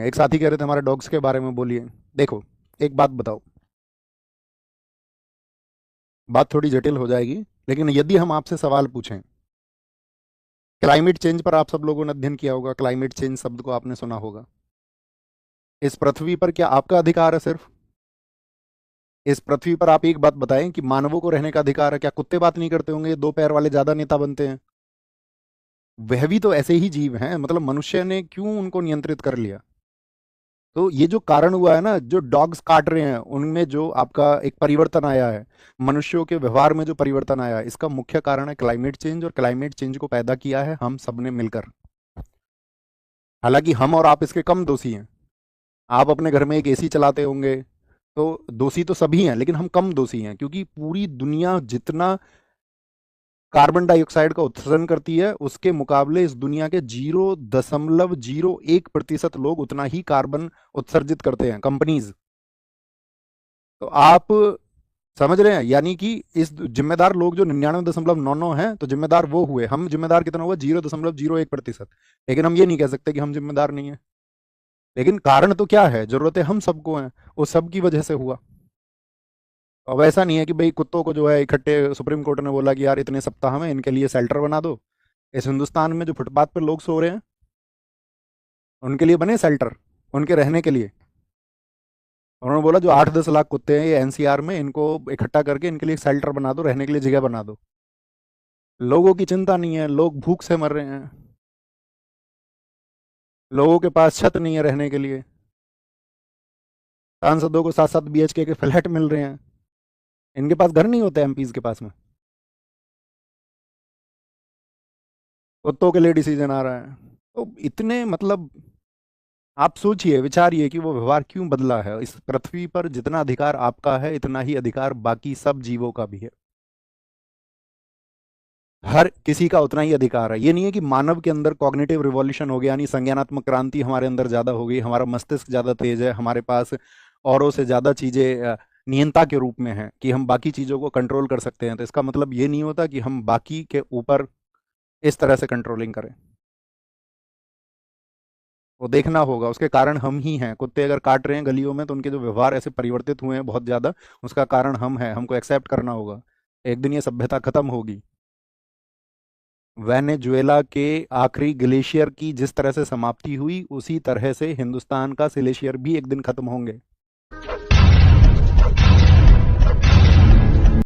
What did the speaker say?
एक साथी कह रहे थे हमारे डॉग्स के बारे में, बोलिए। देखो, एक बात बताओ, बात थोड़ी जटिल हो जाएगी, लेकिन यदि हम आपसे सवाल पूछें, क्लाइमेट चेंज पर आप सब लोगों ने अध्ययन किया होगा, क्लाइमेट चेंज शब्द को आपने सुना होगा। इस पृथ्वी पर क्या आपका अधिकार है सिर्फ? इस पृथ्वी पर आप एक बात बताएं कि मानवों को रहने का अधिकार है? क्या कुत्ते बात नहीं करते होंगे? दो पैर वाले ज्यादा नेता बनते हैं। वह भी तो ऐसे ही जीव हैं, मतलब मनुष्य ने क्यों उनको नियंत्रित कर लिया? तो ये जो कारण हुआ है ना, जो डॉग्स काट रहे हैं, उनमें जो आपका एक परिवर्तन आया है, मनुष्यों के व्यवहार में जो परिवर्तन आया है, इसका मुख्य कारण है क्लाइमेट चेंज। और क्लाइमेट चेंज को पैदा किया है हम सबने मिलकर। हालांकि हम और आप इसके कम दोषी हैं। आप अपने घर में एक एसी चलाते होंगे, तो दोषी तो सभी हैं, लेकिन हम कम दोषी हैं, क्योंकि पूरी दुनिया जितना कार्बन डाइऑक्साइड का उत्सर्जन करती है, उसके मुकाबले इस दुनिया के 0.01% लोग उतना ही कार्बन उत्सर्जित करते हैं, कंपनीज। तो आप समझ रहे हैं, यानी कि इस जिम्मेदार लोग जो 99.99 हैं, तो जिम्मेदार वो हुए। हम जिम्मेदार कितना हुआ? 0.01%। लेकिन हम ये नहीं कह सकते कि हम जिम्मेदार नहीं है। लेकिन कारण तो क्या है? जरूरतें हम सबको हैं, वो सब की वजह से हुआ। अब ऐसा नहीं है कि भाई कुत्तों को जो है इकट्ठे सुप्रीम कोर्ट ने बोला कि यार इतने सप्ताह में इनके लिए शेल्टर बना दो। इस हिंदुस्तान में जो फुटपाथ पर लोग सो रहे हैं, उनके लिए बने शेल्टर, उनके रहने के लिए। उन्होंने बोला जो 8-10 लाख कुत्ते हैं ये एनसीआर में, इनको इकट्ठा करके इनके लिए शेल्टर बना दो, रहने के लिए जगह बना दो। लोगों की चिंता नहीं है, लोग भूख से मर रहे हैं, लोगों के पास छत नहीं है रहने के लिए। सांसदों को 7-7 बीएचके के फ्लैट मिल रहे हैं, इनके पास घर नहीं होते एमपीज के पास में। कुत्तों के लिए डिसीजन आ रहा है। तो इतने मतलब आप सोचिए, विचारिए कि वो व्यवहार क्यों बदला है। इस पृथ्वी पर जितना अधिकार आपका है, इतना ही अधिकार बाकी सब जीवों का भी है। हर किसी का उतना ही अधिकार है। ये नहीं है कि मानव के अंदर कॉग्निटिव रिवॉल्यूशन हो गया, यानी संज्ञानात्मक क्रांति हमारे अंदर ज्यादा हो गई, हमारा मस्तिष्क ज्यादा तेज है, हमारे पास औरों से ज्यादा चीजें नियंता के रूप में है कि हम बाकी चीजों को कंट्रोल कर सकते हैं। तो इसका मतलब ये नहीं होता कि हम बाकी के ऊपर इस तरह से कंट्रोलिंग करें। वो देखना होगा, उसके कारण हम ही हैं। कुत्ते अगर काट रहे हैं गलियों में, तो उनके जो व्यवहार ऐसे परिवर्तित हुए हैं बहुत ज्यादा, उसका कारण हम हैं, हमको एक्सेप्ट करना होगा। एक दिन ये सभ्यता खत्म होगी। वेनेजुएला के आखिरी ग्लेशियर की जिस तरह से समाप्ति हुई, उसी तरह से हिंदुस्तान का ग्लेशियर भी एक दिन खत्म होंगे।